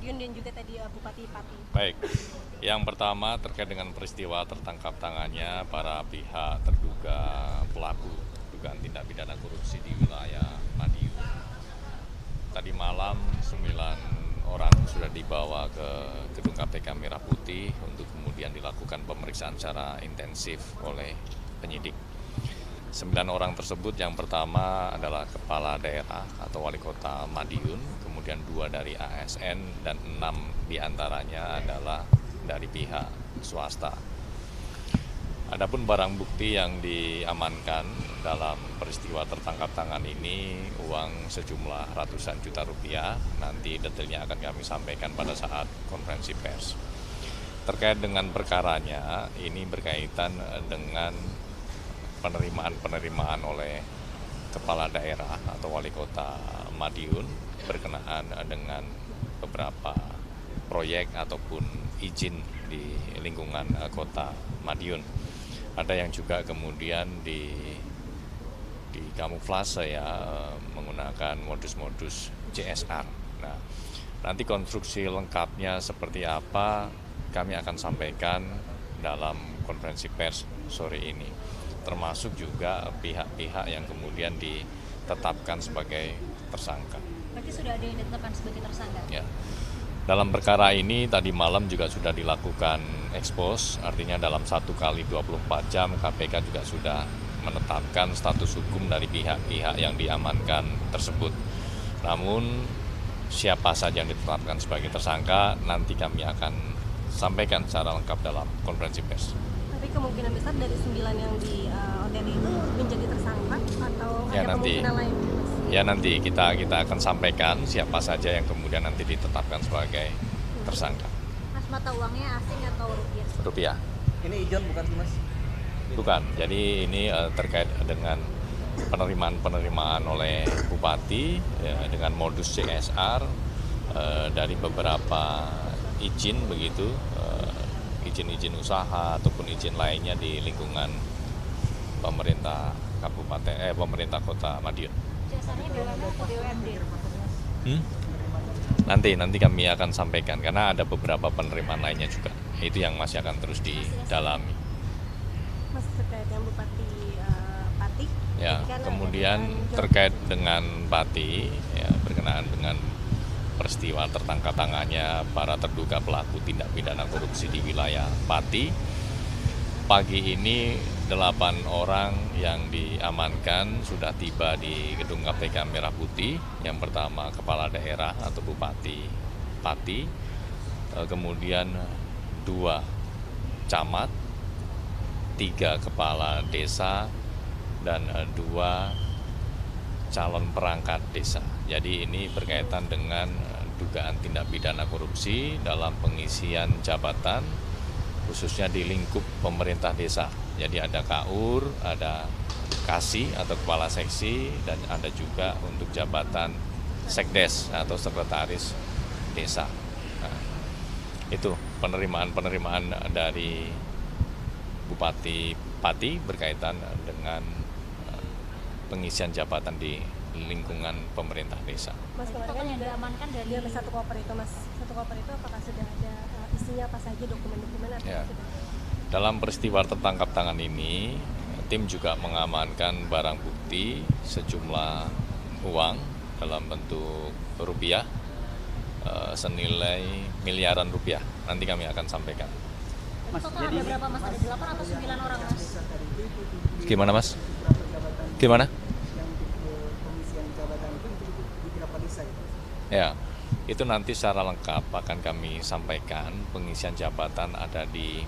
Madiun dan juga tadi Bupati Pati. Baik, yang pertama terkait dengan peristiwa tertangkap tangannya para pihak terduga pelaku dugaan tindak pidana korupsi di wilayah Madiun. Tadi malam 9 orang sudah dibawa ke gedung KPK Merah Putih untuk kemudian dilakukan pemeriksaan secara intensif oleh penyidik. 9 orang tersebut yang pertama adalah kepala daerah atau wali kota Madiun, kemudian 2 dari ASN dan 6 diantaranya adalah dari pihak swasta. Adapun barang bukti yang diamankan dalam peristiwa tertangkap tangan ini uang sejumlah ratusan juta rupiah. Nanti detailnya akan kami sampaikan pada saat konferensi pers. Terkait dengan perkaranya, ini berkaitan dengan penerimaan oleh kepala daerah atau wali kota Madiun berkenaan dengan beberapa proyek ataupun izin di lingkungan kota Madiun. Ada yang juga kemudian di kamuflase ya, menggunakan modus-modus CSR. Nah, nanti konstruksi lengkapnya seperti apa kami akan sampaikan dalam konferensi pers sore ini. Termasuk juga pihak-pihak yang kemudian ditetapkan sebagai tersangka. Berarti sudah ada yang ditetapkan sebagai tersangka? Ya. Dalam perkara ini tadi malam juga sudah dilakukan ekspos, artinya dalam 1 kali 24 jam KPK juga sudah menetapkan status hukum dari pihak-pihak yang diamankan tersebut. Namun siapa saja yang ditetapkan sebagai tersangka nanti kami akan sampaikan secara lengkap dalam konferensi pers. Tapi kemungkinan besar dari 9 yang di OTT itu menjadi tersangka atau Ya, ada nanti. kemungkinan lain? Ya, nanti kita akan sampaikan siapa saja yang kemudian nanti ditetapkan sebagai tersangka. Mas, mata uangnya asing atau rupiah? Rupiah. Ini ijon bukan sih, Mas? Bukan. Jadi ini terkait dengan penerimaan oleh Bupati ya, dengan modus CSR dari beberapa izin begitu, izin-izin usaha ataupun izin lainnya di lingkungan pemerintah pemerintah Kota Madiun. Jasanya BUMN atau BUMD? Nanti kami akan sampaikan karena ada beberapa penerimaan lainnya juga. Itu yang masih akan terus didalami. Mas, terkait yang Bupati Pati? Ya, Kan kemudian terkait dengan Pati, ya, berkenaan dengan peristiwa tertangkap tangannya para terduga pelaku tindak pidana korupsi di wilayah Pati. Pagi ini 8 orang yang diamankan sudah tiba di gedung KPK Merah Putih. Yang pertama kepala daerah atau Bupati Pati, kemudian 2 camat, 3 kepala desa, dan 2 calon perangkat desa. Jadi ini berkaitan dengan dugaan tindak pidana korupsi dalam pengisian jabatan khususnya di lingkup pemerintah desa. Jadi ada KUR, ada KASI atau kepala seksi, dan ada juga untuk jabatan sekdes atau sekretaris desa. Nah, itu penerimaan dari Bupati Pati berkaitan dengan pengisian jabatan di lingkungan pemerintah desa. Mas, kemarin kan yang diamankan dari satu koper itu, Mas. Satu koper itu apakah sudah ada isinya apa saja, dokumen-dokumen atau Ya. sudah? Dalam peristiwa tertangkap tangan ini, tim juga mengamankan barang bukti sejumlah uang dalam bentuk rupiah senilai miliaran rupiah. Nanti kami akan sampaikan. Mas, total ada berapa, Mas? Ada 8 atau 9 orang, Mas? Gimana, Mas? Gimana? Pengisian jabatan itu di berapa desa itu? Ya, itu nanti secara lengkap akan kami sampaikan pengisian jabatan ada di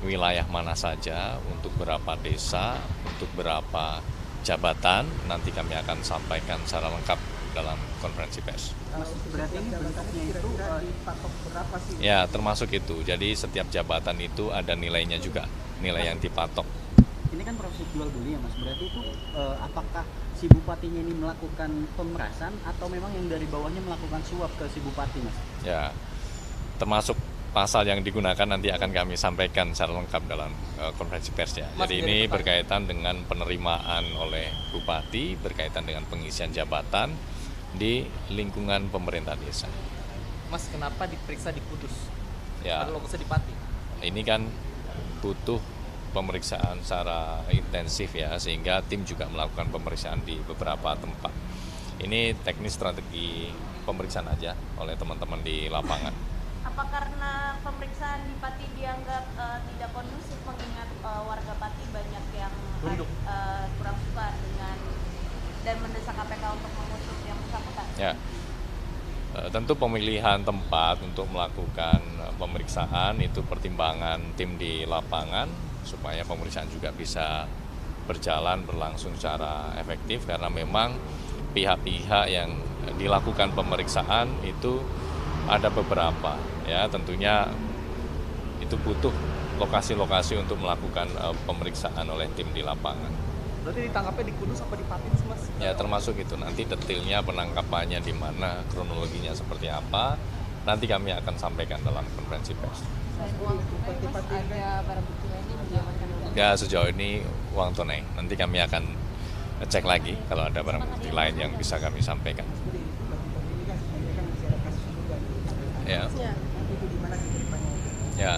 wilayah mana saja, untuk berapa desa, untuk berapa jabatan, nanti kami akan sampaikan secara lengkap dalam konferensi pers. Mas, berarti ini bentuknya itu dipatok berapa sih? Ya, termasuk itu. Jadi setiap jabatan itu ada nilainya juga, nilai yang dipatok. Ini kan proses jual beli ya, Mas. Berarti itu apakah si bupatinya ini melakukan pemerasan atau memang yang dari bawahnya melakukan suap ke si bupati, Mas? Ya, termasuk pasal yang digunakan nanti akan kami sampaikan secara lengkap dalam konferensi pers ya. Jadi ini berkaitan dengan penerimaan oleh bupati, berkaitan dengan pengisian jabatan di lingkungan pemerintah desa. Mas, kenapa diperiksa di Kudus? Ya, Padahal lokusnya di Pati. ini kan butuh pemeriksaan secara intensif ya, sehingga tim juga melakukan pemeriksaan di beberapa tempat. Ini teknis strategi pemeriksaan aja oleh teman-teman di lapangan. Apa karena pemeriksaan di Pati dianggap tidak kondusif mengingat warga Pati banyak yang Tunduk. kurang suka dengan dan mendesak KPK untuk mengusut yang bersangkutan? Ya, tentu pemilihan tempat untuk melakukan pemeriksaan itu pertimbangan tim di lapangan supaya pemeriksaan juga bisa berlangsung secara efektif, karena memang pihak-pihak yang dilakukan pemeriksaan itu ada beberapa ya, tentunya itu butuh lokasi-lokasi untuk melakukan pemeriksaan oleh tim di lapangan. Berarti ditangkapnya di Kudus apa di Pati sih, Mas? Ya, termasuk itu nanti detailnya penangkapannya di mana, kronologinya seperti apa, nanti kami akan sampaikan dalam konferensi pers. Ada barang bukti lainnya diamankan oleh Ya, sejauh ini uang tunai. Nanti kami akan cek lagi kalau ada barang bukti lain yang bisa kami sampaikan. Ya. Ya. Ya,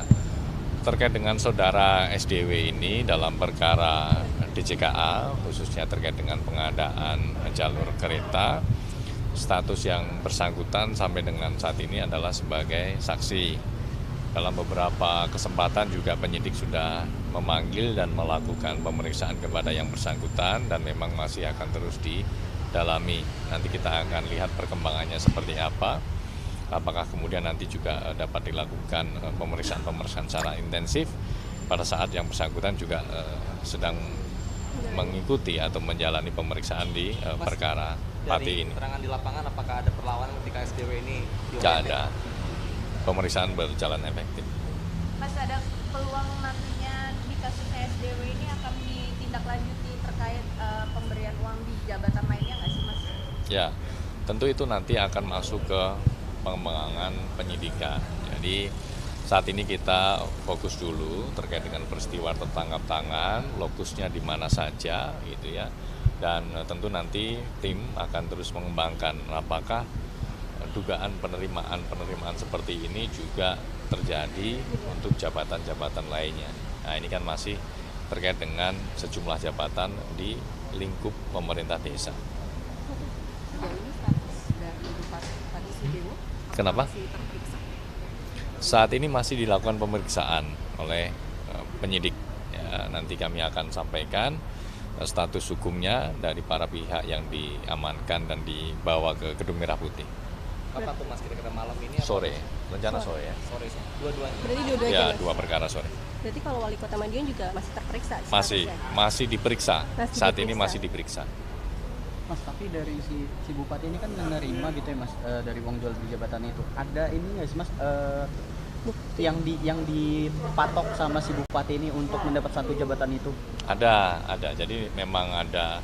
terkait dengan saudara SDW ini dalam perkara DJKA, khususnya terkait dengan pengadaan jalur kereta, status yang bersangkutan sampai dengan saat ini adalah sebagai saksi. Dalam beberapa kesempatan juga penyidik sudah memanggil dan melakukan pemeriksaan kepada yang bersangkutan dan memang masih akan terus didalami. Nanti kita akan lihat perkembangannya seperti apa. Apakah kemudian nanti juga dapat dilakukan pemeriksaan secara intensif pada saat yang bersangkutan juga sedang mengikuti atau menjalani pemeriksaan di perkara Pati Dari ini. keterangan di lapangan, apakah ada perlawanan ketika SDW ini Tidak ada. Pemeriksaan berjalan efektif. Mas, ada peluang nantinya di kasus SDW ini akan ditindaklanjuti terkait pemberian uang di jabatan lainnya nggak sih, Mas? Ya, tentu itu nanti akan masuk ke pengembangan penyidikan. Jadi saat ini kita fokus dulu terkait dengan peristiwa tertangkap tangan, lokusnya di mana saja gitu ya. Dan tentu nanti tim akan terus mengembangkan apakah dugaan penerimaan seperti ini juga terjadi untuk jabatan-jabatan lainnya. Nah, ini kan masih terkait dengan sejumlah jabatan di lingkup pemerintah desa. sejauh ini status dari Bupati Sudewo Kenapa? masih terperiksa. Saat ini masih dilakukan pemeriksaan oleh penyidik. Ya, nanti kami akan sampaikan status hukumnya dari para pihak yang diamankan dan dibawa ke Gedung Merah Putih. Apa tuh, Mas, kira-kira malam ini? Sore, rencana sore ya. Sore, dua-duanya. Berarti dua-duanya Ya, Mas? dua perkara sore. Berarti kalau Wali Kota Madiun juga masih terperiksa? Masih diperiksa. Masih Saat ini diperiksa. masih diperiksa. Mas, tapi dari si bupati ini kan menerima gitu ya Mas, dari uang jual beli jabatan itu. Ada ini nggak sih Mas, yang dipatok sama si bupati ini untuk mendapat satu jabatan itu? Ada. Jadi memang ada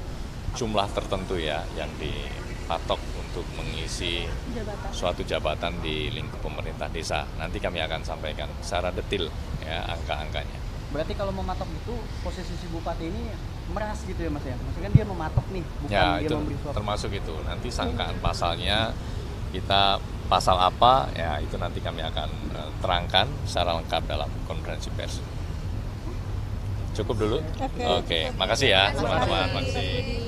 jumlah tertentu ya yang dipatok untuk mengisi Jabatan. suatu jabatan di lingkup pemerintah desa. Nanti kami akan sampaikan secara detail ya angka-angkanya. Berarti kalau mematok itu posisi si bupati ini meras gitu ya Mas ya? Maksudnya kan dia mematok nih, bukan Ya, dia itu memberi suap. termasuk itu. Nanti sangkaan pasalnya kita pasal apa ya itu nanti kami akan terangkan secara lengkap dalam konferensi pers. Cukup dulu? Oke. Oke, makasih ya teman-teman. Makasih.